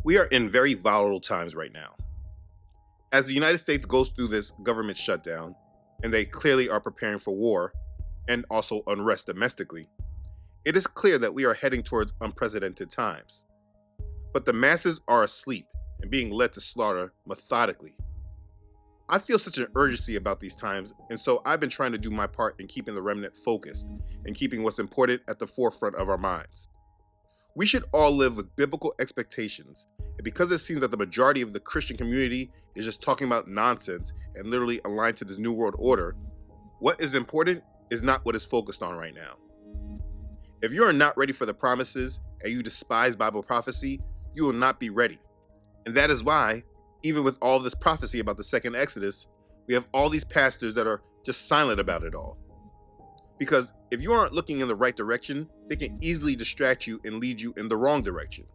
We are in very volatile times right now. As the United States goes through this government shutdown, and they clearly are preparing for war and also unrest domestically, it is clear that we are heading towards unprecedented times. But the masses are asleep and being led to slaughter methodically. I feel such an urgency about these times, and so I've been trying to do my part in keeping the remnant focused and keeping what's important at the forefront of our minds. We should all live with biblical expectations, and because it seems that the majority of the Christian community is just talking about nonsense and literally aligned to this New World Order, what is important is not what is focused on right now. If you are not ready for the promises and you despise Bible prophecy, you will not be ready. And that is why, even with all this prophecy about the second Exodus, we have all these pastors that are just silent about it all. Because if you aren't looking in the right direction, they can easily distract you and lead you in the wrong direction.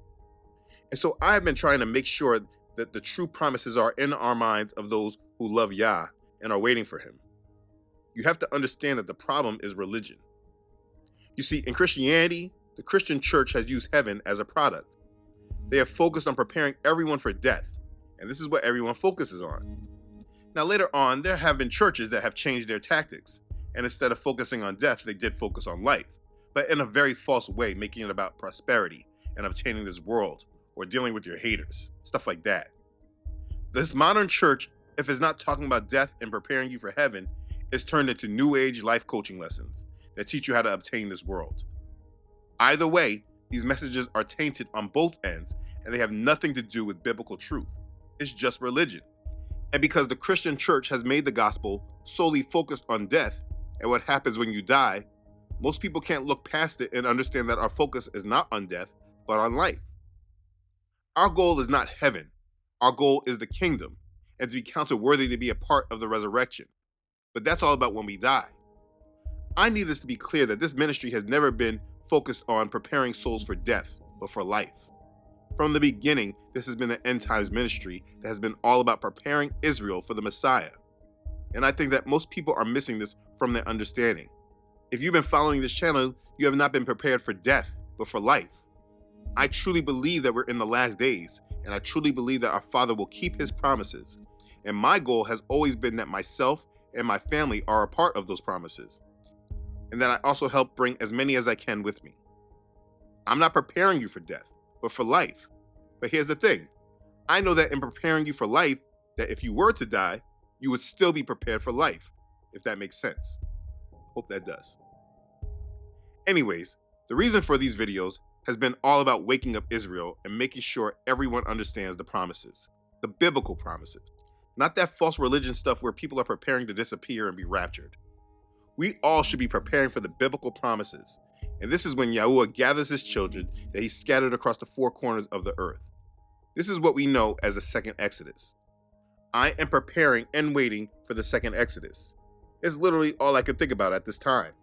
And so I've been trying to make sure that the true promises are in our minds of those who love Yah and are waiting for him. You have to understand that the problem is religion. You see, in Christianity, the Christian church has used heaven as a product. They have focused on preparing everyone for death, and this is what everyone focuses on. Now, later on, there have been churches that have changed their tactics, and instead of focusing on death, they did focus on life, but in a very false way, making it about prosperity and obtaining this world, or dealing with your haters, stuff like that. This modern church, if it's not talking about death and preparing you for heaven, is turned into New Age life coaching lessons that teach you how to obtain this world. Either way, these messages are tainted on both ends, and they have nothing to do with biblical truth. It's just religion. And because the Christian church has made the gospel solely focused on death and what happens when you die, most people can't look past it and understand that our focus is not on death, but on life. Our goal is not heaven. Our goal is the kingdom, and to be counted worthy to be a part of the resurrection. But that's all about when we die. I need this to be clear that this ministry has never been focused on preparing souls for death, but for life. From the beginning, this has been an end times ministry that has been all about preparing Israel for the Messiah. And I think that most people are missing this from their understanding. If you've been following this channel, you have not been prepared for death, but for life. I truly believe that we're in the last days, and I truly believe that our Father will keep his promises. And my goal has always been that myself and my family are a part of those promises, and that I also help bring as many as I can with me. I'm not preparing you for death, but for life. But here's the thing. I know that in preparing you for life, that if you were to die, you would still be prepared for life, if that makes sense. Hope that does. Anyways, the reason for these videos has been all about waking up Israel and making sure everyone understands the promises, the biblical promises, not that false religion stuff where people are preparing to disappear and be raptured. We all should be preparing for the biblical promises. And this is when Yahuwah gathers his children that he scattered across the four corners of the earth. This is what we know as the second Exodus. I am preparing and waiting for the second Exodus. It's literally all I can think about at this time.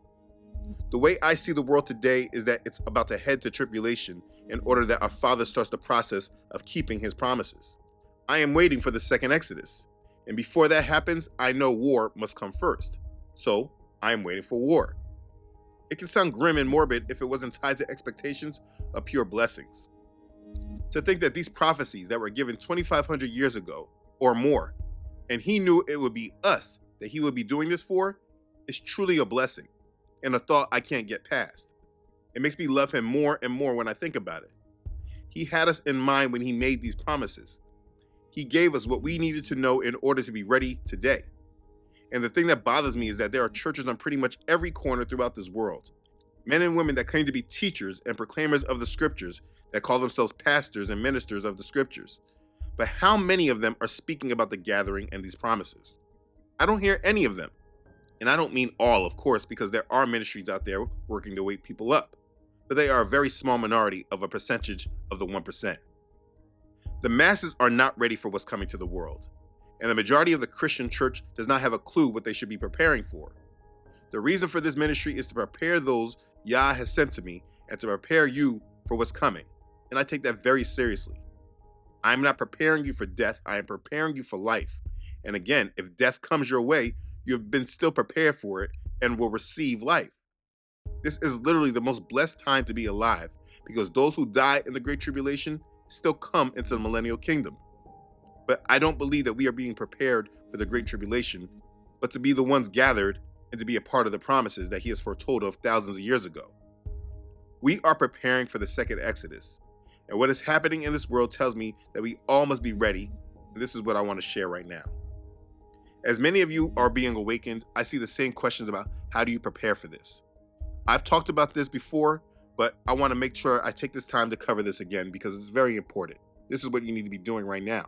The way I see the world today is that it's about to head to tribulation in order that our Father starts the process of keeping his promises. I am waiting for the second Exodus. And before that happens, I know war must come first. So I am waiting for war. It can sound grim and morbid if it wasn't tied to expectations of pure blessings. To think that these prophecies that were given 2,500 years ago or more, and he knew it would be us that he would be doing this for, is truly a blessing and a thought I can't get past. It makes me love him more and more when I think about it. He had us in mind when he made these promises. He gave us what we needed to know in order to be ready today. And the thing that bothers me is that there are churches on pretty much every corner throughout this world. Men and women that claim to be teachers and proclaimers of the scriptures that call themselves pastors and ministers of the scriptures. But how many of them are speaking about the gathering and these promises? I don't hear any of them. And I don't mean all, of course, because there are ministries out there working to wake people up. But they are a very small minority of a percentage of the 1%. The masses are not ready for what's coming to the world. And the majority of the Christian church does not have a clue what they should be preparing for. The reason for this ministry is to prepare those Yah has sent to me and to prepare you for what's coming. And I take that very seriously. I'm not preparing you for death, I am preparing you for life. And again, if death comes your way, you've been still prepared for it and will receive life. This is literally the most blessed time to be alive, because those who die in the Great Tribulation still come into the millennial kingdom. But I don't believe that we are being prepared for the Great Tribulation, but to be the ones gathered and to be a part of the promises that he has foretold of thousands of years ago. We are preparing for the second Exodus, and what is happening in this world tells me that we all must be ready, and this is what I want to share right now. As many of you are being awakened, I see the same questions about how do you prepare for this. I've talked about this before, but I want to make sure I take this time to cover this again because it's very important. This is what you need to be doing right now.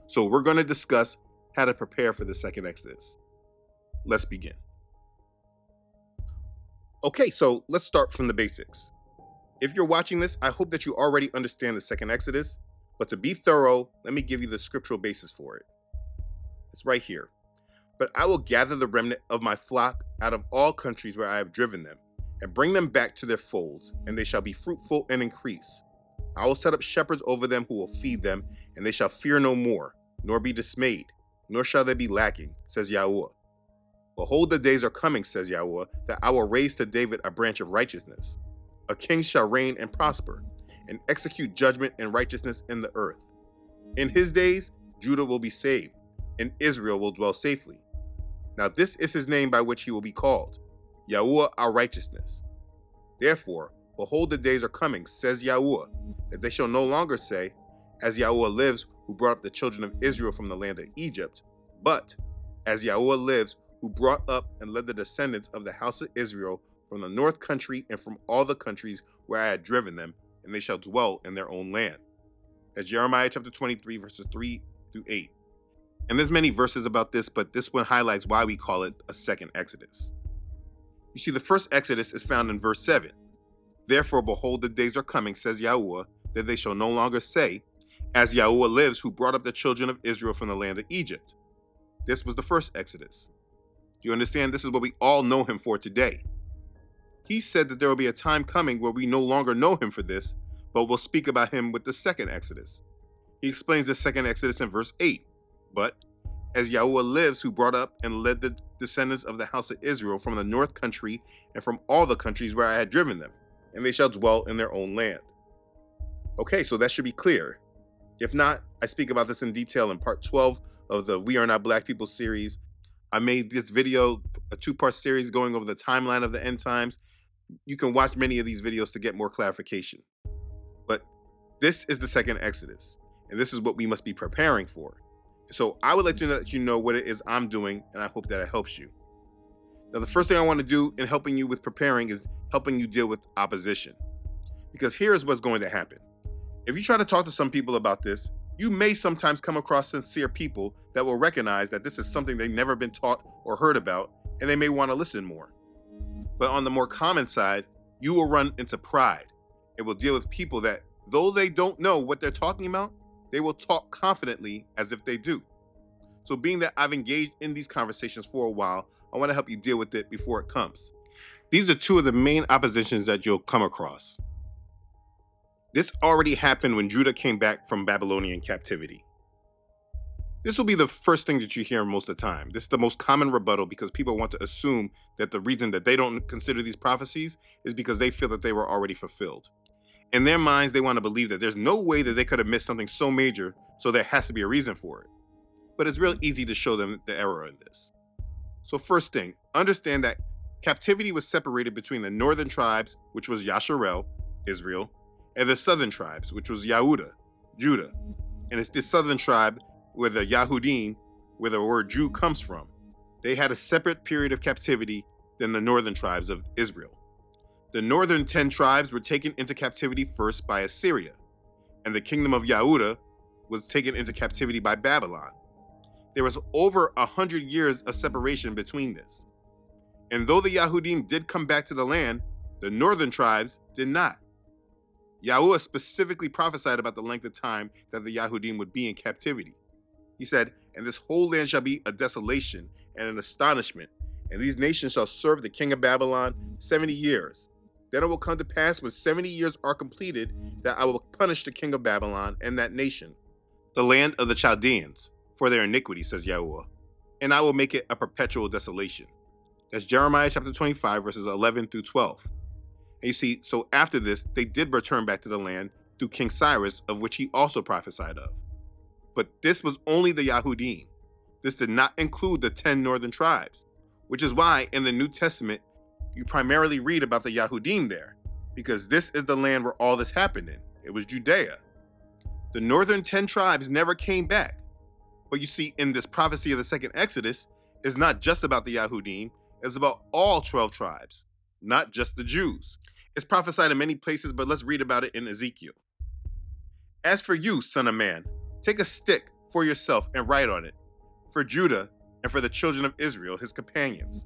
So we're going to discuss how to prepare for the second Exodus. Let's begin. Okay, so let's start from the basics. If you're watching this, I hope that you already understand the second Exodus, but to be thorough, let me give you the scriptural basis for it. It's right here. But I will gather the remnant of my flock out of all countries where I have driven them, and bring them back to their folds, and they shall be fruitful and increase. I will set up shepherds over them who will feed them, and they shall fear no more, nor be dismayed, nor shall they be lacking, says Yahuwah. Behold, the days are coming, says Yahuwah, that I will raise to David a branch of righteousness. A king shall reign and prosper, and execute judgment and righteousness in the earth. In his days, Judah will be saved, and Israel will dwell safely. Now this is his name by which he will be called, Yahuwah our righteousness. Therefore, behold, the days are coming, says Yahuwah, that they shall no longer say, as Yahuwah lives, who brought up the children of Israel from the land of Egypt, but as Yahuwah lives, who brought up and led the descendants of the house of Israel from the north country and from all the countries where I had driven them, and they shall dwell in their own land. That's Jeremiah chapter 23, verses 3 through 8. And there's many verses about this, but this one highlights why we call it a second Exodus. You see, the first Exodus is found in verse 7. Therefore, behold, the days are coming, says Yahuwah, that they shall no longer say, as Yahuwah lives, who brought up the children of Israel from the land of Egypt. This was the first Exodus. You understand? This is what we all know him for today. He said that there will be a time coming where we no longer know him for this, but we'll speak about him with the second Exodus. He explains the second Exodus in verse 8. But as Yahuwah lives, who brought up and led the descendants of the house of Israel from the north country and from all the countries where I had driven them, and they shall dwell in their own land. Okay, so that should be clear. If not, I speak about this in detail in part 12 of the We Are Not Black People series. I made this video, a 2-part series going over the timeline of the end times. You can watch many of these videos to get more clarification. But this is the second Exodus, and this is what we must be preparing for. So I would like to let you know what it is I'm doing, and I hope that it helps you. Now, the first thing I want to do in helping you with preparing is helping you deal with opposition. Because here's what's going to happen. If you try to talk to some people about this, you may sometimes come across sincere people that will recognize that this is something they've never been taught or heard about, and they may want to listen more. But on the more common side, you will run into pride. It will deal with people that, though they don't know what they're talking about, they will talk confidently as if they do. So being that I've engaged in these conversations for a while, I want to help you deal with it before it comes. These are two of the main oppositions that you'll come across. This already happened when Judah came back from Babylonian captivity. This will be the first thing that you hear most of the time. This is the most common rebuttal because people want to assume that the reason that they don't consider these prophecies is because they feel that they were already fulfilled. In their minds, they want to believe that there's no way that they could have missed something so major, so there has to be a reason for it. But it's real easy to show them the error in this. So first thing, understand that captivity was separated between the northern tribes, which was Yasharel, Israel, and the southern tribes, which was Yehuda, Judah. And it's this southern tribe where the Yahudim, where the word Jew comes from. They had a separate period of captivity than the northern tribes of Israel. The northern 10 tribes were taken into captivity first by Assyria, and the kingdom of Yehuda was taken into captivity by Babylon. There was over 100 years of separation between this. And though the Yahudim did come back to the land, the northern tribes did not. Yahuwah specifically prophesied about the length of time that the Yahudim would be in captivity. He said, and this whole land shall be a desolation and an astonishment, and these nations shall serve the king of Babylon 70 years. Then it will come to pass when 70 years are completed that I will punish the king of Babylon and that nation, the land of the Chaldeans, for their iniquity, says Yahuwah, and I will make it a perpetual desolation. That's Jeremiah chapter 25, verses 11 through 12. And you see, so after this, they did return back to the land through King Cyrus, of which he also prophesied of. But this was only the Yahudim. This did not include the 10 northern tribes, which is why in the New Testament you primarily read about the Yahudim there, because this is the land where all this happened in. It was Judea. The northern 10 tribes never came back. But you see, in this prophecy of the second Exodus, it's not just about the Yahudim, it's about all 12 tribes, not just the Jews. It's prophesied in many places, but let's read about it in Ezekiel. As for you, son of man, take a stick for yourself and write on it, for Judah and for the children of Israel, his companions.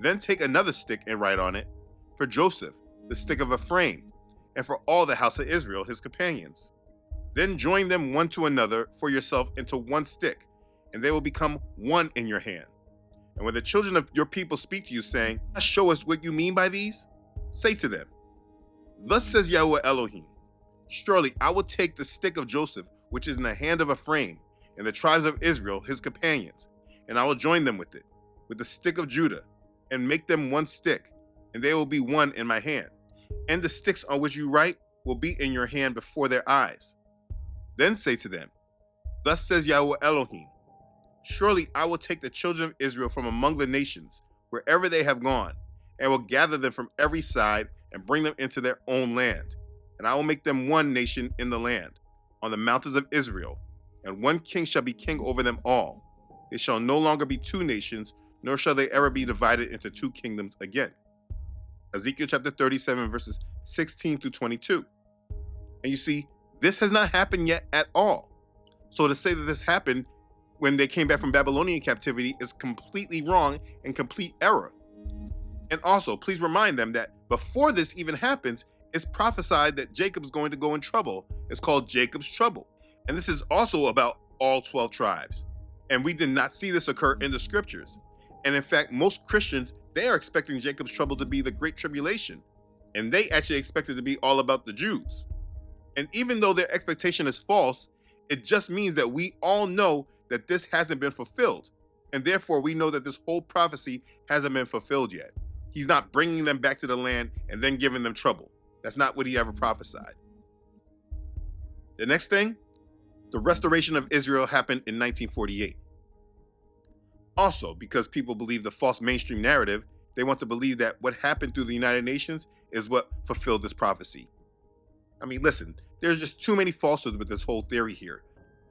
Then take another stick and write on it, for Joseph, the stick of Ephraim, and for all the house of Israel, his companions. Then join them one to another for yourself into one stick, and they will become one in your hand. And when the children of your people speak to you, saying, show us what you mean by these, say to them, thus says Yahweh Elohim, surely I will take the stick of Joseph, which is in the hand of Ephraim, and the tribes of Israel, his companions, and I will join them with it, with the stick of Judah, and make them one stick, and they will be one in my hand. And the sticks on which you write will be in your hand before their eyes. Then say to them, thus says Yahweh Elohim, surely I will take the children of Israel from among the nations, wherever they have gone, and will gather them from every side and bring them into their own land. And I will make them one nation in the land, on the mountains of Israel, and one king shall be king over them all. They shall no longer be two nations, nor shall they ever be divided into two kingdoms again. Ezekiel chapter 37, verses 16 through 22. And you see, this has not happened yet at all. So to say that this happened when they came back from Babylonian captivity is completely wrong and complete error. And also, please remind them that before this even happens, it's prophesied that Jacob's going to go in trouble. It's called Jacob's trouble. And this is also about all 12 tribes. And we did not see this occur in the scriptures. And in fact, most Christians, they are expecting Jacob's trouble to be the Great Tribulation. And they actually expect it to be all about the Jews. And even though their expectation is false, it just means that we all know that this hasn't been fulfilled. And therefore, we know that this whole prophecy hasn't been fulfilled yet. He's not bringing them back to the land and then giving them trouble. That's not what he ever prophesied. The next thing, the restoration of Israel happened in 1948. Also, because people believe the false mainstream narrative, they want to believe that what happened through the United Nations is what fulfilled this prophecy. I mean, listen, there's just too many falsehoods with this whole theory here.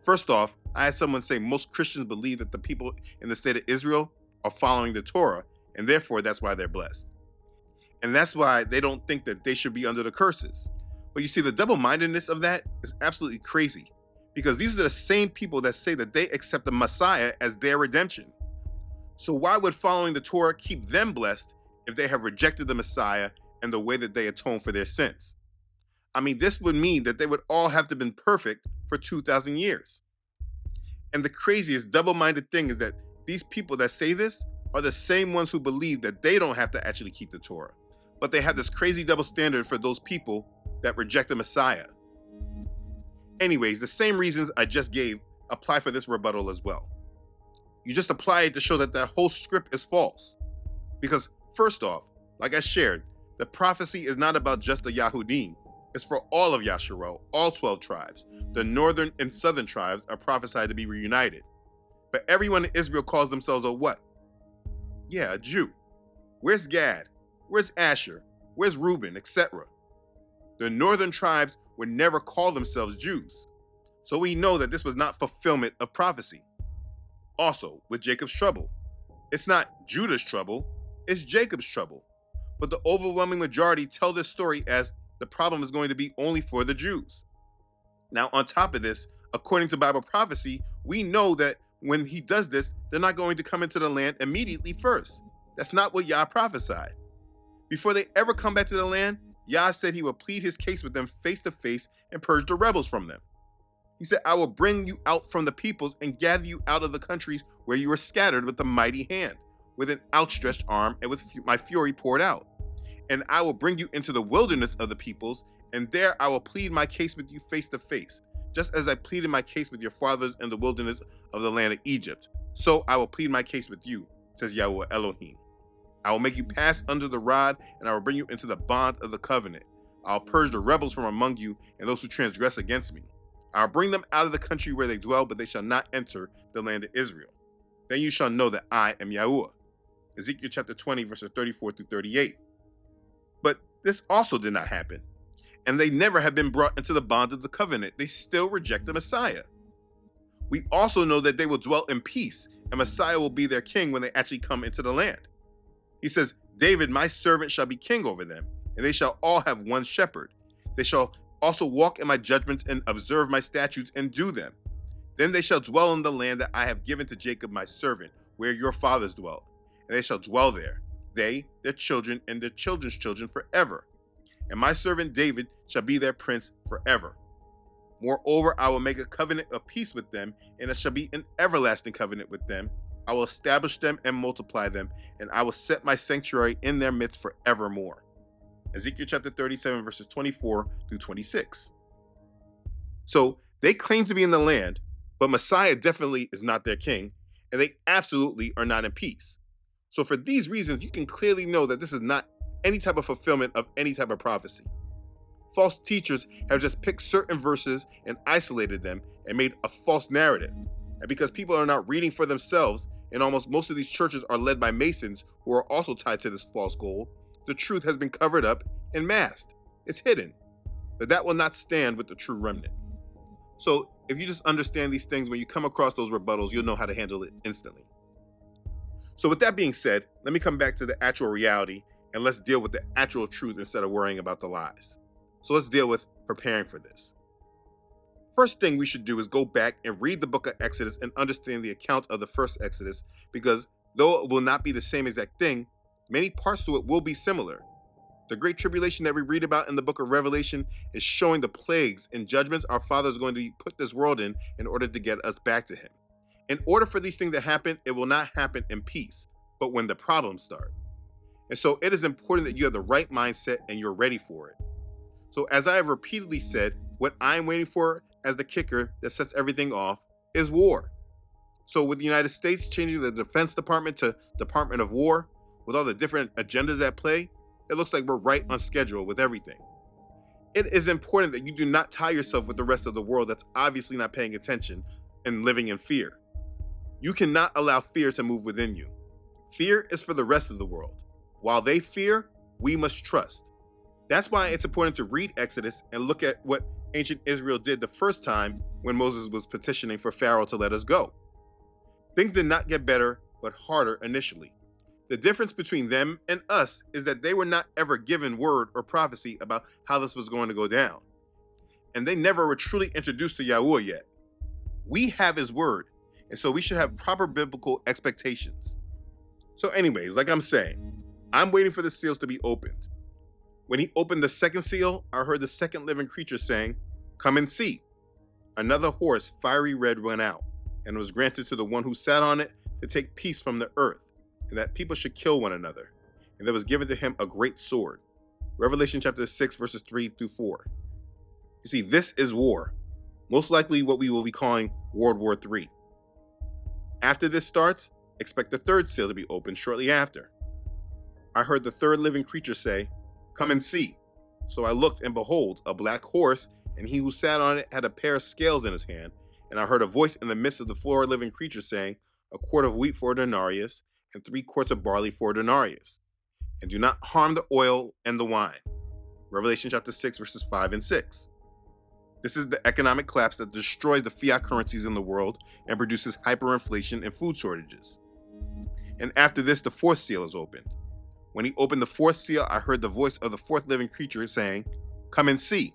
First off, I had someone say most Christians believe that the people in the state of Israel are following the Torah, and therefore that's why they're blessed. And that's why they don't think that they should be under the curses. But you see, the double-mindedness of that is absolutely crazy, because these are the same people that say that they accept the Messiah as their redemption. So why would following the Torah keep them blessed if they have rejected the Messiah and the way that they atone for their sins? I mean, this would mean that they would all have to have been perfect for 2,000 years. And the craziest double-minded thing is that these people that say this are the same ones who believe that they don't have to actually keep the Torah, but they have this crazy double standard for those people that reject the Messiah. Anyways, the same reasons I just gave apply for this rebuttal as well. You just apply it to show that whole script is false. Because first off, like I shared, the prophecy is not about just the Yahudim. It's for all of Yasharel, all 12 tribes. The northern and southern tribes are prophesied to be reunited. But everyone in Israel calls themselves a what? Yeah, a Jew. Where's Gad? Where's Asher? Where's Reuben, etc.? The northern tribes would never call themselves Jews. So we know that this was not fulfillment of prophecy. Also, with Jacob's trouble, it's not Judah's trouble, it's Jacob's trouble. But the overwhelming majority tell this story as the problem is going to be only for the Jews. Now, on top of this, according to Bible prophecy, we know that when he does this, they're not going to come into the land immediately first. That's not what Yah prophesied. Before they ever come back to the land, Yah said he will plead his case with them face to face and purge the rebels from them. He said, I will bring you out from the peoples and gather you out of the countries where you were scattered with a mighty hand, with an outstretched arm and with my fury poured out. And I will bring you into the wilderness of the peoples, and there I will plead my case with you face to face, just as I pleaded my case with your fathers in the wilderness of the land of Egypt. So I will plead my case with you, says Yahweh Elohim. I will make you pass under the rod, and I will bring you into the bond of the covenant. I'll purge the rebels from among you and those who transgress against me. I'll bring them out of the country where they dwell, but they shall not enter the land of Israel. Then you shall know that I am Yahuwah. Ezekiel chapter 20, verses 34 through 38. But this also did not happen. And they never have been brought into the bond of the covenant. They still reject the Messiah. We also know that they will dwell in peace, and Messiah will be their king when they actually come into the land. He says, David, my servant, shall be king over them, and they shall all have one shepherd. They shall also walk in my judgments and observe my statutes and do them. Then they shall dwell in the land that I have given to Jacob my servant, where your fathers dwelt, and they shall dwell there, they, their children, and their children's children forever. And my servant David shall be their prince forever. Moreover, I will make a covenant of peace with them, and it shall be an everlasting covenant with them. I will establish them and multiply them, and I will set my sanctuary in their midst forevermore. Ezekiel chapter 37, verses 24 through 26. So they claim to be in the land, but Messiah definitely is not their king, and they absolutely are not in peace. So for these reasons, you can clearly know that this is not any type of fulfillment of any type of prophecy. False teachers have just picked certain verses and isolated them and made a false narrative. And because people are not reading for themselves, and almost most of these churches are led by Masons who are also tied to this false goal, the truth has been covered up and masked. It's hidden. But that will not stand with the true remnant. So if you just understand these things, when you come across those rebuttals, you'll know how to handle it instantly. So with that being said, let me come back to the actual reality and let's deal with the actual truth instead of worrying about the lies. So let's deal with preparing for this. First thing we should do is go back and read the book of Exodus and understand the account of the first Exodus, because though it will not be the same exact thing, many parts to it will be similar. The great tribulation that we read about in the book of Revelation is showing the plagues and judgments our Father is going to put this world in order to get us back to him. In order for these things to happen, it will not happen in peace, but when the problems start. And so it is important that you have the right mindset and you're ready for it. So as I have repeatedly said, what I'm waiting for as the kicker that sets everything off is war. So with the United States changing the Defense Department to Department of War, with all the different agendas at play, it looks like we're right on schedule with everything. It is important that you do not tie yourself with the rest of the world that's obviously not paying attention and living in fear. You cannot allow fear to move within you. Fear is for the rest of the world. While they fear, we must trust. That's why it's important to read Exodus and look at what ancient Israel did the first time when Moses was petitioning for Pharaoh to let us go. Things did not get better, but harder initially. The difference between them and us is that they were not ever given word or prophecy about how this was going to go down. And they never were truly introduced to Yahuwah yet. We have his word, and so we should have proper biblical expectations. So anyways, like I'm saying, I'm waiting for the seals to be opened. When he opened the second seal, I heard the second living creature saying, "Come and see." Another horse, fiery red, went out, and was granted to the one who sat on it to take peace from the earth, and that people should kill one another. And there was given to him a great sword. Revelation chapter 6, verses 3 through 4. You see, this is war. Most likely what we will be calling World War III. After this starts, expect the third seal to be opened shortly after. I heard the third living creature say, "Come and see." So I looked, and behold, a black horse, and he who sat on it had a pair of scales in his hand. And I heard a voice in the midst of the four living creatures saying, "A quart of wheat for a denarius, and 3 quarts of barley for a denarius. And do not harm the oil and the wine." Revelation chapter 6, verses 5 and 6. This is the economic collapse that destroys the fiat currencies in the world and produces hyperinflation and food shortages. And after this, the fourth seal is opened. When he opened the fourth seal, I heard the voice of the fourth living creature saying, "Come and see."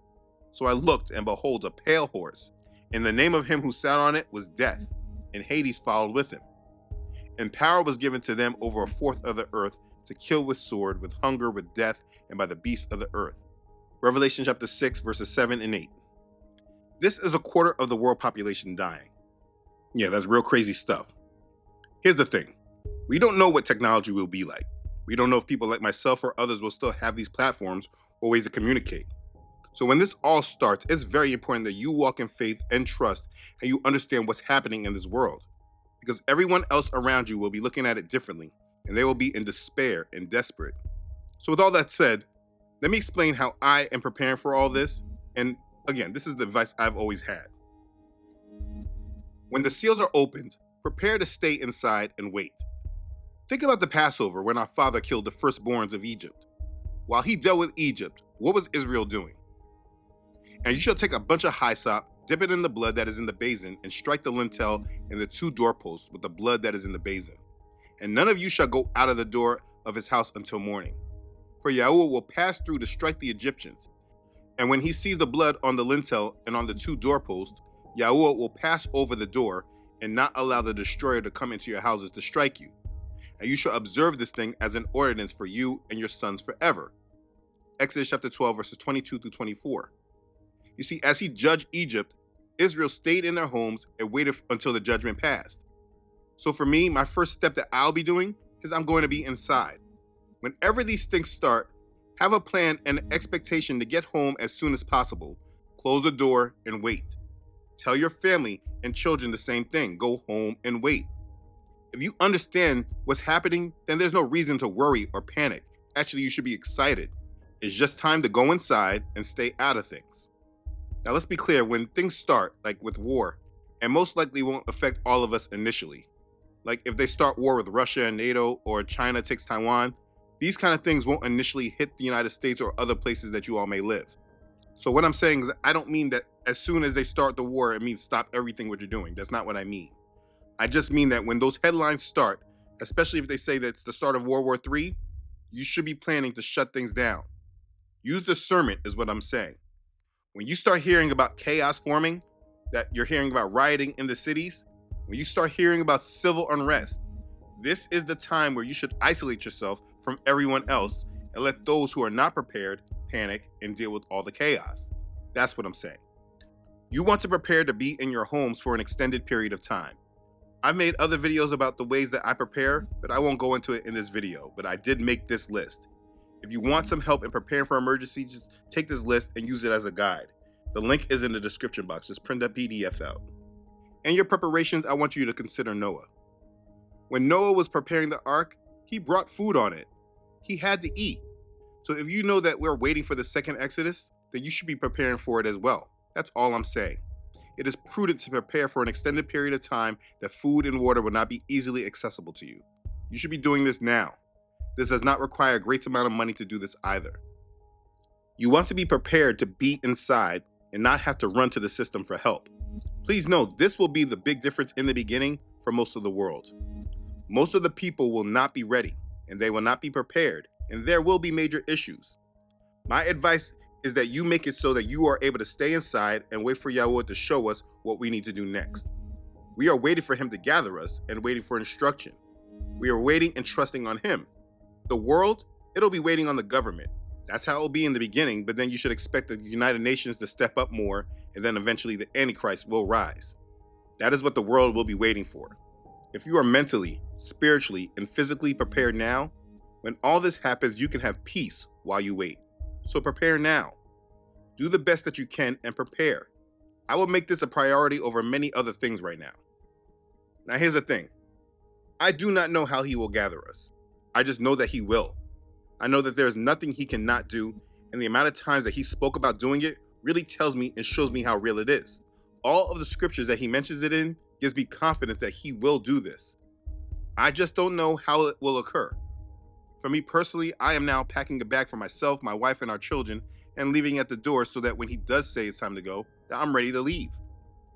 So I looked, and behold, a pale horse. And the name of him who sat on it was Death, and Hades followed with him. And power was given to them over a fourth of the earth to kill with sword, with hunger, with death, and by the beasts of the earth. Revelation chapter 6, verses 7 and 8. This is a quarter of the world population dying. Yeah, that's real crazy stuff. Here's the thing. We don't know what technology will be like. We don't know if people like myself or others will still have these platforms or ways to communicate. So when this all starts, it's very important that you walk in faith and trust, and you understand what's happening in this world. Because everyone else around you will be looking at it differently, and they will be in despair and desperate. So with all that said, Let me explain how I am preparing for all this. And again, this is the advice I've always had. When the seals are opened, prepare to stay inside and wait. Think about the Passover when our father killed the firstborns of Egypt. While he dealt with Egypt, what was Israel doing? And you shall take a bunch of hyssop, dip it in the blood that is in the basin, and strike the lintel and the two doorposts with the blood that is in the basin. And none of you shall go out of the door of his house until morning. For Yahuwah will pass through to strike the Egyptians. And when he sees the blood on the lintel and on the two doorposts, Yahuwah will pass over the door and not allow the destroyer to come into your houses to strike you. And you shall observe this thing as an ordinance for you and your sons forever. Exodus chapter 12, verses 22 through 24. You see, as he judged Egypt, Israel stayed in their homes and waited until the judgment passed. So for me, my first step that I'll be doing is I'm going to be inside. Whenever these things start, have a plan and an expectation to get home as soon as possible. Close the door and wait. Tell your family and children the same thing. Go home and wait. If you understand what's happening, then there's no reason to worry or panic. Actually, you should be excited. It's just time to go inside and stay out of things. Now, let's be clear, when things start, like with war, and most likely won't affect all of us initially, like if they start war with Russia and NATO or China takes Taiwan, these kind of things won't initially hit the United States or other places that you all may live. So what I'm saying is I don't mean that as soon as they start the war, it means stop everything what you're doing. That's not what I mean. I just mean that when those headlines start, especially if they say that it's the start of World War III, you should be planning to shut things down. Use discernment is what I'm saying. When you start hearing about chaos forming, that you're hearing about rioting in the cities, when you start hearing about civil unrest, this is the time where you should isolate yourself from everyone else and let those who are not prepared panic and deal with all the chaos. That's what I'm saying. You want to prepare to be in your homes for an extended period of time. I've made other videos about the ways that I prepare, but I won't go into it in this video, but I did make this list. If you want some help in preparing for emergency, just take this list and use it as a guide. The link is in the description box. Just print that PDF out. In your preparations, I want you to consider Noah. When Noah was preparing the ark, he brought food on it. He had to eat. So if you know that we're waiting for the second Exodus, then you should be preparing for it as well. That's all I'm saying. It is prudent to prepare for an extended period of time that food and water will not be easily accessible to you. You should be doing this now. This does not require a great amount of money to do this either. You want to be prepared to be inside and not have to run to the system for help. Please know this will be the big difference in the beginning for most of the world. Most of the people will not be ready and they will not be prepared, and there will be major issues. My advice is that you make it so that you are able to stay inside and wait for Yahweh to show us what we need to do next. We are waiting for him to gather us and waiting for instruction. We are waiting and trusting on him. The world, it'll be waiting on the government. That's how it'll be in the beginning, but then you should expect the United Nations to step up more, and then eventually the Antichrist will rise. That is what the world will be waiting for. If you are mentally, spiritually, and physically prepared now, when all this happens, you can have peace while you wait. So prepare now. Do the best that you can and prepare. I will make this a priority over many other things right now. Now here's the thing. I do not know how he will gather us. I just know that he will. I know that there is nothing he cannot do, and the amount of times that he spoke about doing it really tells me and shows me how real it is. All of the scriptures that he mentions it in gives me confidence that he will do this. I just don't know how it will occur. For me personally, I am now packing a bag for myself, my wife, and our children, and leaving at the door so that when he does say it's time to go, that I'm ready to leave.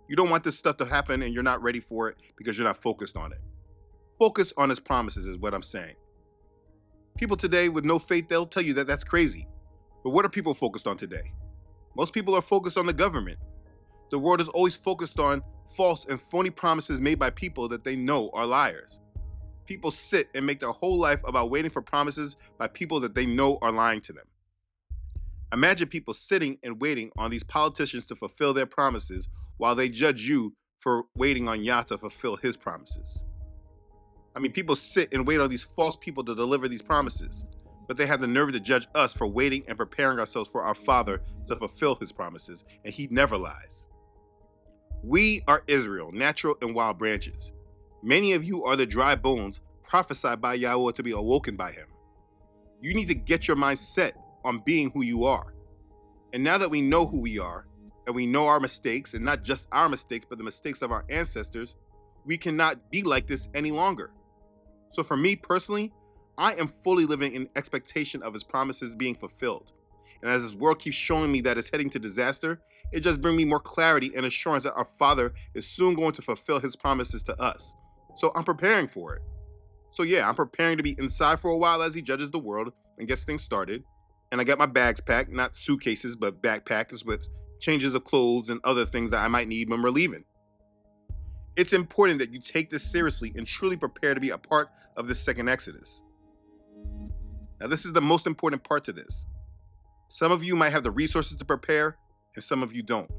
You don't want this stuff to happen and you're not ready for it because you're not focused on it. Focus on his promises is what I'm saying. People today with no faith, they'll tell you that that's crazy. But what are people focused on today? Most people are focused on the government. The world is always focused on false and phony promises made by people that they know are liars. People sit and make their whole life about waiting for promises by people that they know are lying to them. Imagine people sitting and waiting on these politicians to fulfill their promises while they judge you for waiting on Yah to fulfill his promises. I mean, people sit and wait on these false people to deliver these promises, but they have the nerve to judge us for waiting and preparing ourselves for our Father to fulfill his promises, and he never lies. We are Israel, natural and wild branches. Many of you are the dry bones prophesied by Yahweh to be awoken by him. You need to get your mind set on being who you are. And now that we know who we are, and we know our mistakes, and not just our mistakes, but the mistakes of our ancestors, we cannot be like this any longer. So for me personally, I am fully living in expectation of his promises being fulfilled. And as this world keeps showing me that it's heading to disaster, it just brings me more clarity and assurance that our Father is soon going to fulfill his promises to us. So I'm preparing for it. So yeah, I'm preparing to be inside for a while as he judges the world and gets things started. And I got my bags packed, not suitcases, but backpacks with changes of clothes and other things that I might need when we're leaving. It's important that you take this seriously and truly prepare to be a part of this second Exodus. Now, this is the most important part to this. Some of you might have the resources to prepare, and some of you don't.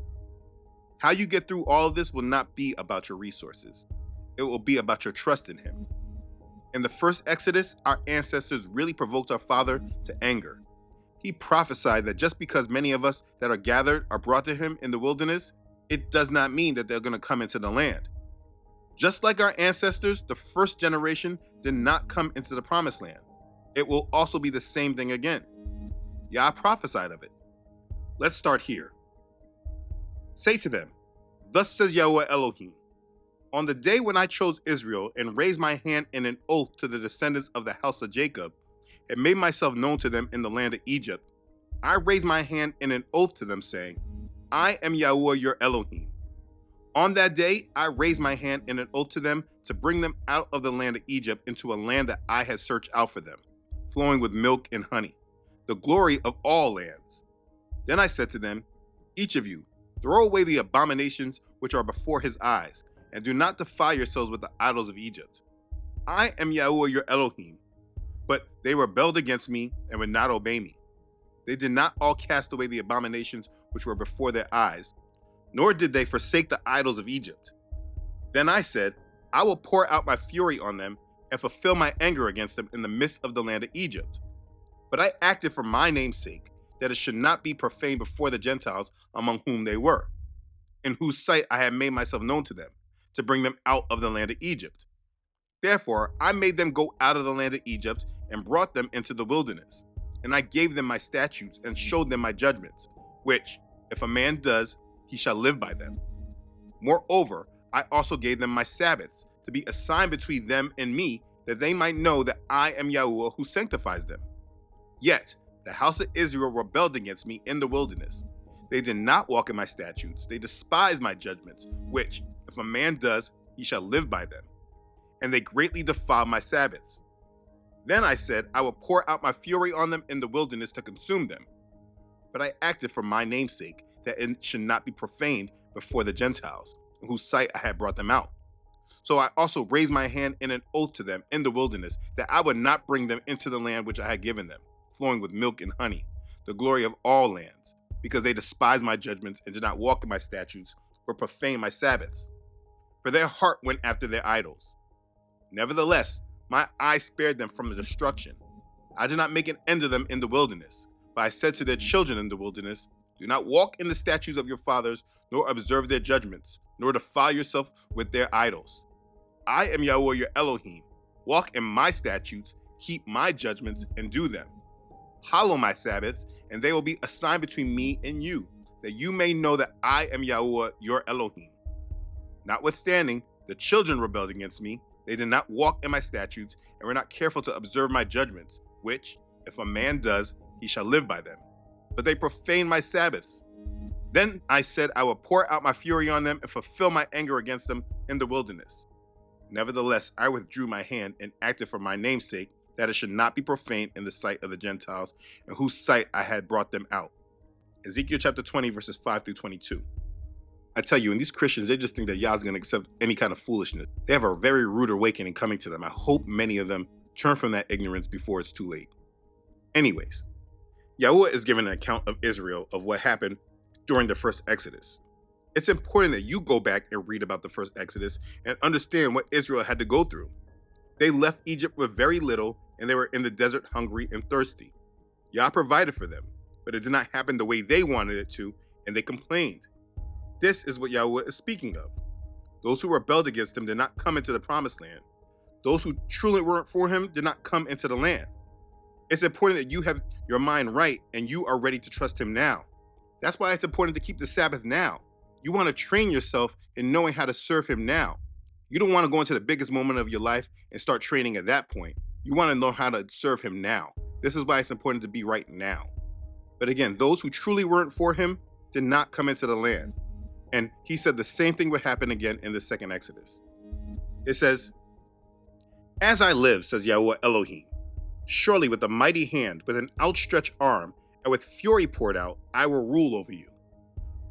How you get through all of this will not be about your resources. It will be about your trust in him. In the first Exodus, our ancestors really provoked our Father to anger. He prophesied that just because many of us that are gathered are brought to him in the wilderness, it does not mean that they're going to come into the land. Just like our ancestors, the first generation did not come into the promised land. It will also be the same thing again. Yah prophesied of it. Let's start here. Say to them, thus says Yahweh Elohim, on the day when I chose Israel and raised my hand in an oath to the descendants of the house of Jacob, and made myself known to them in the land of Egypt, I raised my hand in an oath to them, saying, I am Yahweh your Elohim. On that day, I raised my hand in an oath to them to bring them out of the land of Egypt into a land that I had searched out for them, flowing with milk and honey, the glory of all lands. Then I said to them, each of you, throw away the abominations which are before his eyes, and do not defile yourselves with the idols of Egypt. I am Yahweh your Elohim. But they rebelled against me and would not obey me. They did not all cast away the abominations which were before their eyes, nor did they forsake the idols of Egypt. Then I said, I will pour out my fury on them and fulfill my anger against them in the midst of the land of Egypt. But I acted for my name's sake, that it should not be profaned before the Gentiles among whom they were, in whose sight I had made myself known to them, to bring them out of the land of Egypt. Therefore, I made them go out of the land of Egypt and brought them into the wilderness. And I gave them my statutes and showed them my judgments, which, if a man does, he shall live by them. Moreover, I also gave them my Sabbaths to be a sign between them and me, that they might know that I am Yahweh who sanctifies them. Yet, the house of Israel rebelled against me in the wilderness. They did not walk in my statutes. They despised my judgments, which, if a man does, he shall live by them. And they greatly defiled my Sabbaths. Then I said, I will pour out my fury on them in the wilderness to consume them. But I acted for my name's sake, that it should not be profaned before the Gentiles, in whose sight I had brought them out. So I also raised my hand in an oath to them in the wilderness, that I would not bring them into the land which I had given them, flowing with milk and honey, the glory of all lands, because they despised my judgments and did not walk in my statutes, or profane my Sabbaths. For their heart went after their idols. Nevertheless, my eye spared them from the destruction. I did not make an end of them in the wilderness, but I said to their children in the wilderness, do not walk in the statutes of your fathers, nor observe their judgments, nor defile yourself with their idols. I am Yahweh your Elohim. Walk in my statutes, keep my judgments, and do them. Hallow my Sabbaths, and they will be a sign between me and you, that you may know that I am Yahweh your Elohim. Notwithstanding, the children rebelled against me. They did not walk in my statutes, and were not careful to observe my judgments, which, if a man does, he shall live by them. But they profaned my Sabbaths. Then I said, I will pour out my fury on them and fulfill my anger against them in the wilderness. Nevertheless, I withdrew my hand and acted for my name's sake, that it should not be profaned in the sight of the Gentiles, in whose sight I had brought them out. Ezekiel chapter 20, verses 5 through 22. I tell you, and these Christians, they just think that Yah's going to accept any kind of foolishness. They have a very rude awakening coming to them. I hope many of them turn from that ignorance before it's too late. Anyways, Yahweh is giving an account of Israel of what happened during the first Exodus. It's important that you go back and read about the first Exodus and understand what Israel had to go through. They left Egypt with very little, and they were in the desert hungry and thirsty. Yah provided for them, but it did not happen the way they wanted it to, and they complained. This is what Yahweh is speaking of. Those who rebelled against him did not come into the promised land. Those who truly weren't for him did not come into the land. It's important that you have your mind right and you are ready to trust him now. That's why it's important to keep the Sabbath now. You want to train yourself in knowing how to serve him now. You don't want to go into the biggest moment of your life and start training at that point. You want to know how to serve him now. This is why it's important to be right now. But again, those who truly weren't for him did not come into the land. And he said the same thing would happen again in the second Exodus. It says, "As I live, says Yahweh Elohim, surely with a mighty hand, with an outstretched arm, and with fury poured out, I will rule over you.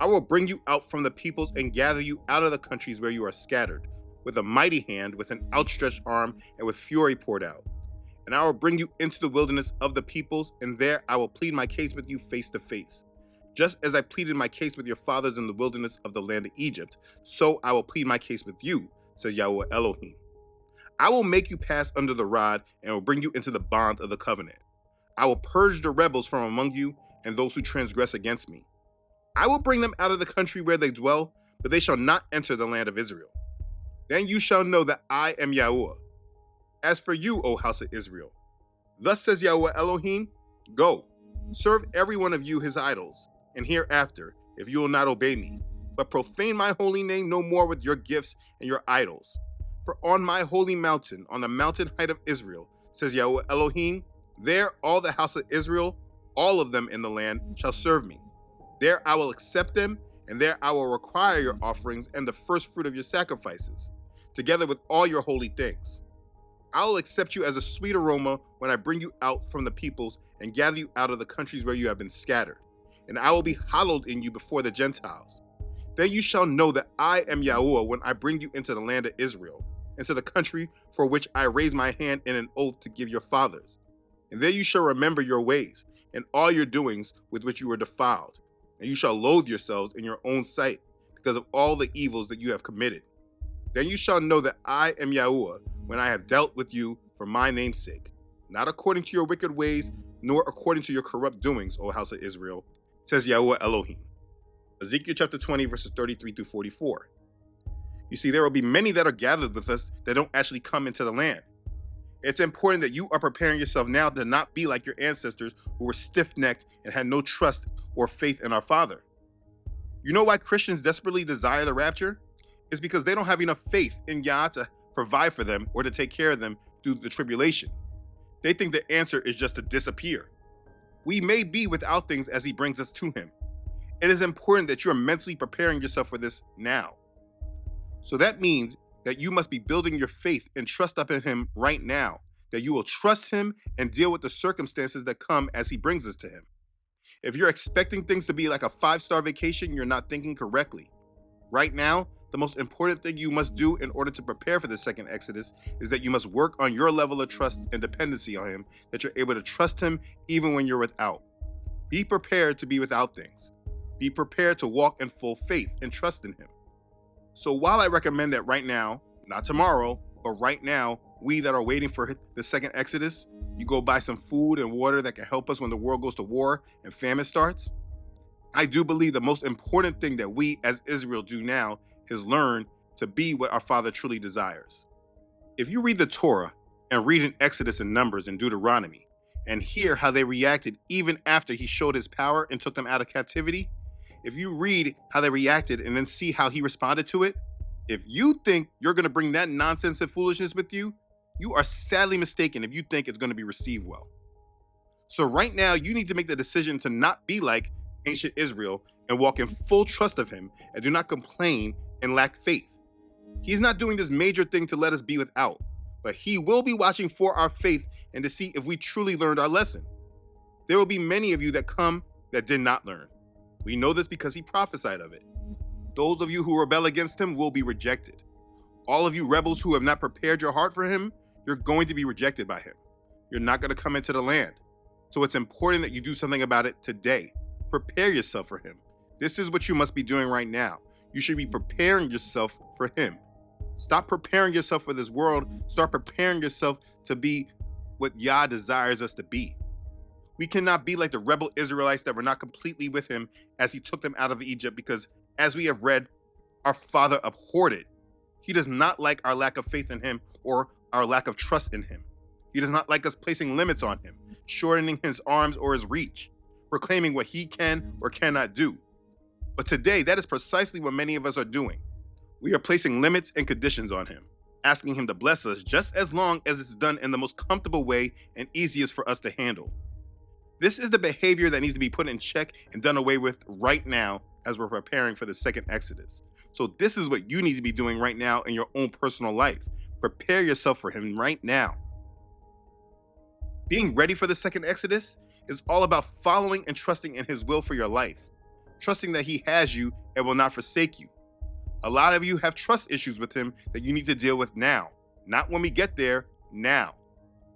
I will bring you out from the peoples and gather you out of the countries where you are scattered, with a mighty hand, with an outstretched arm, and with fury poured out. And I will bring you into the wilderness of the peoples, and there I will plead my case with you face to face. Just as I pleaded my case with your fathers in the wilderness of the land of Egypt, so I will plead my case with you, says Yahweh Elohim. I will make you pass under the rod and will bring you into the bond of the covenant. I will purge the rebels from among you and those who transgress against me. I will bring them out of the country where they dwell, but they shall not enter the land of Israel. Then you shall know that I am Yahweh. As for you, O house of Israel, thus says Yahweh Elohim, go, serve every one of you his idols, and hereafter, if you will not obey me, but profane my holy name no more with your gifts and your idols. For on my holy mountain, on the mountain height of Israel, says Yahweh Elohim, there all the house of Israel, all of them in the land, shall serve me. There I will accept them, and there I will require your offerings and the first fruit of your sacrifices, together with all your holy things. I will accept you as a sweet aroma when I bring you out from the peoples and gather you out of the countries where you have been scattered, and I will be hallowed in you before the Gentiles. Then you shall know that I am Yahweh when I bring you into the land of Israel, into the country for which I raise my hand in an oath to give your fathers. And there you shall remember your ways and all your doings with which you were defiled, and you shall loathe yourselves in your own sight because of all the evils that you have committed. Then you shall know that I am Yahweh when I have dealt with you for my name's sake, not according to your wicked ways, nor according to your corrupt doings, O house of Israel, says Yahweh Elohim." Ezekiel chapter 20, verses 33 through 44. You see, there will be many that are gathered with us that don't actually come into the land. It's important that you are preparing yourself now to not be like your ancestors who were stiff-necked and had no trust or faith in our Father. You know why Christians desperately desire the rapture? It's because they don't have enough faith in Yah to provide for them or to take care of them through the tribulation. They think the answer is just to disappear. We may be without things as he brings us to him. It is important that you are mentally preparing yourself for this now. So that means that you must be building your faith and trust up in him right now, that you will trust him and deal with the circumstances that come as he brings us to him. If you're expecting things to be like a 5-star vacation, you're not thinking correctly. Right now, the most important thing you must do in order to prepare for the second Exodus is that you must work on your level of trust and dependency on him, that you're able to trust him even when you're without. Be prepared to be without things. Be prepared to walk in full faith and trust in him. So while I recommend that right now, not tomorrow, but right now, we that are waiting for the second Exodus, you go buy some food and water that can help us when the world goes to war and famine starts, I do believe the most important thing that we as Israel do now is learn to be what our Father truly desires. If you read the Torah and read in Exodus and Numbers and Deuteronomy and hear how they reacted even after he showed his power and took them out of captivity, if you read how they reacted and then see how he responded to it, if you think you're going to bring that nonsense and foolishness with you, you are sadly mistaken if you think it's going to be received well. So right now, you need to make the decision to not be like ancient Israel and walk in full trust of him and do not complain and lack faith. He's not doing this major thing to let us be without, but he will be watching for our faith and to see if we truly learned our lesson. There will be many of you that come that did not learn. We know this because he prophesied of it. Those of you who rebel against him will be rejected. All of you rebels who have not prepared your heart for him, you're going to be rejected by him. You're not going to come into the land. So it's important that you do something about it today. Prepare yourself for him. This is what you must be doing right now. You should be preparing yourself for him. Stop preparing yourself for this world. Start preparing yourself to be what Yah desires us to be. We cannot be like the rebel Israelites that were not completely with him as he took them out of Egypt, because as we have read, our Father abhorred it. He does not like our lack of faith in him or our lack of trust in him. He does not like us placing limits on him, shortening his arms or his reach, proclaiming what he can or cannot do. But today, that is precisely what many of us are doing. We are placing limits and conditions on him, asking him to bless us just as long as it's done in the most comfortable way and easiest for us to handle. This is the behavior that needs to be put in check and done away with right now as we're preparing for the second Exodus. So this is what you need to be doing right now in your own personal life. Prepare yourself for him right now. Being ready for the second Exodus is all about following and trusting in his will for your life, trusting that he has you and will not forsake you. A lot of you have trust issues with him that you need to deal with now, not when we get there, now.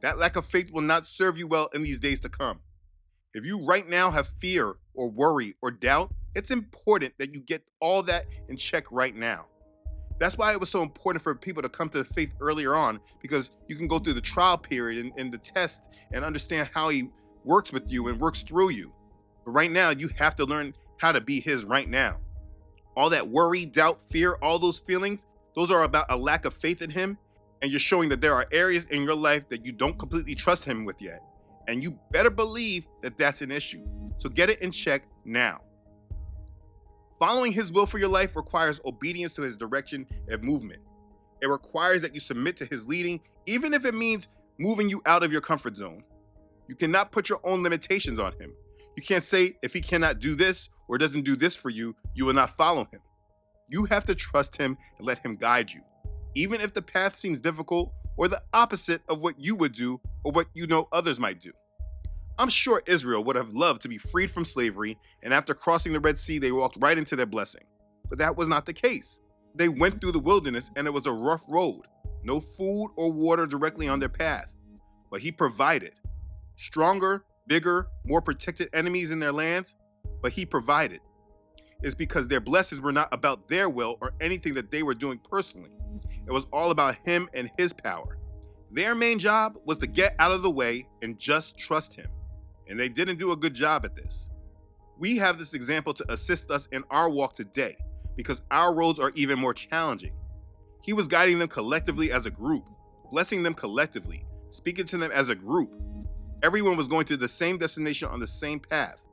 That lack of faith will not serve you well in these days to come. If you right now have fear or worry or doubt, it's important that you get all that in check right now. That's why it was so important for people to come to faith earlier on, because you can go through the trial period and the test and understand how he works with you and works through you. But right now, you have to learn how to be his right now. All that worry, doubt, fear, all those feelings, those are about a lack of faith in him. And you're showing that there are areas in your life that you don't completely trust him with yet. And you better believe that that's an issue. So get it in check now. Following his will for your life requires obedience to his direction and movement. It requires that you submit to his leading, even if it means moving you out of your comfort zone. You cannot put your own limitations on him. You can't say, if he cannot do this or doesn't do this for you, you will not follow him. You have to trust him and let him guide you, even if the path seems difficult or the opposite of what you would do or what you know others might do. I'm sure Israel would have loved to be freed from slavery, and after crossing the Red Sea, they walked right into their blessing. But that was not the case. They went through the wilderness, and it was a rough road. No food or water directly on their path. But he provided. Stronger, bigger, more protected enemies in their lands, but he provided. It's because their blessings were not about their will or anything that they were doing personally. It was all about him and his power. Their main job was to get out of the way and just trust him. And they didn't do a good job at this. We have this example to assist us in our walk today because our roads are even more challenging. He was guiding them collectively as a group, blessing them collectively, speaking to them as a group. Everyone was going to the same destination on the same path.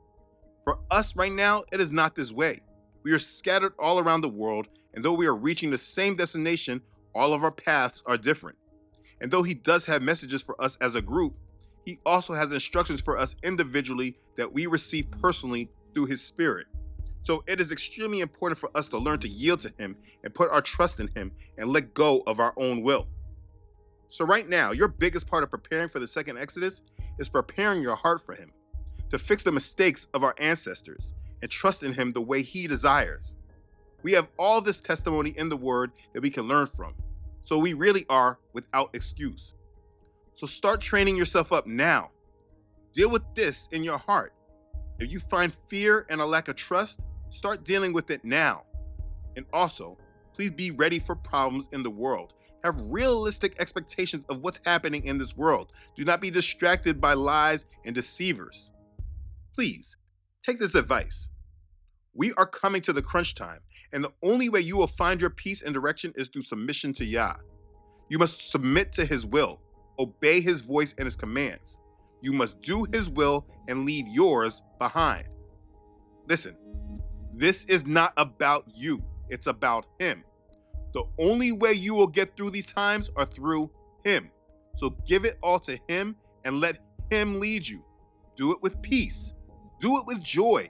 For us right now, it is not this way. We are scattered all around the world, and though we are reaching the same destination, all of our paths are different. And though he does have messages for us as a group, he also has instructions for us individually that we receive personally through his spirit. So it is extremely important for us to learn to yield to him and put our trust in him and let go of our own will. So right now, your biggest part of preparing for the second Exodus is preparing your heart for him, to fix the mistakes of our ancestors and trust in him the way he desires. We have all this testimony in the word that we can learn from. So we really are without excuse. So start training yourself up now. Deal with this in your heart. If you find fear and a lack of trust, start dealing with it now. And also, please be ready for problems in the world. Have realistic expectations of what's happening in this world. Do not be distracted by lies and deceivers. Please, take this advice. We are coming to the crunch time, and the only way you will find your peace and direction is through submission to Yah. You must submit to his will, obey his voice and his commands. You must do his will and leave yours behind. Listen, this is not about you. It's about him. The only way you will get through these times are through him. So give it all to him and let him lead you. Do it with peace. Do it with joy.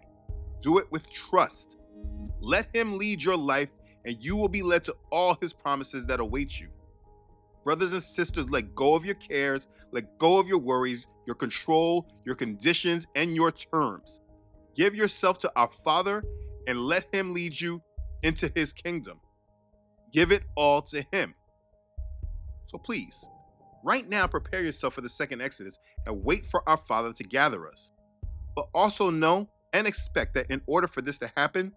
Do it with trust. Let him lead your life and you will be led to all his promises that await you. Brothers and sisters, let go of your cares, let go of your worries, your control, your conditions, and your terms. Give yourself to our Father and let him lead you into his kingdom. Give it all to him. So please, right now prepare yourself for the second Exodus and wait for our Father to gather us. But also know and expect that in order for this to happen,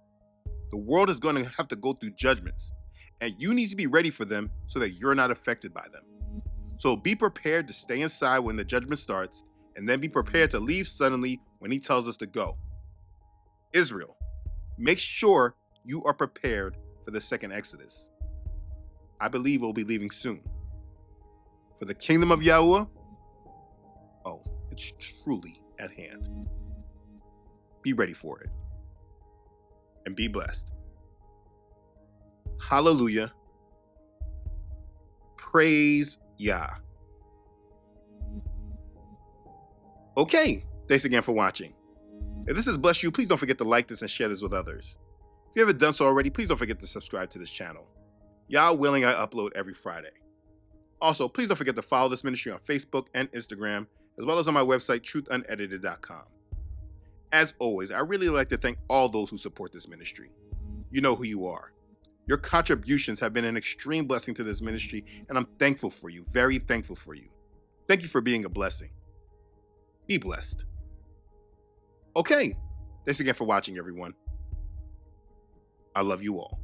the world is going to have to go through judgments. And you need to be ready for them so that you're not affected by them. So be prepared to stay inside when the judgment starts, and then be prepared to leave suddenly when he tells us to go. Israel, make sure you are prepared for the second Exodus. I believe we'll be leaving soon. For the kingdom of Yahuwah, Oh, it's truly at hand. Be ready for it. And be blessed. Hallelujah. Praise Yah. Okay, thanks again for watching. If this has blessed you, please don't forget to like this and share this with others. If you haven't done so already, please don't forget to subscribe to this channel. Yah willing, I upload every Friday. Also, please don't forget to follow this ministry on Facebook and Instagram, as well as on my website, truthunedited.com. As always, I really like to thank all those who support this ministry. You know who you are. Your contributions have been an extreme blessing to this ministry, and I'm thankful for you, very thankful for you. Thank you for being a blessing. Be blessed. Okay, thanks again for watching, everyone. I love you all.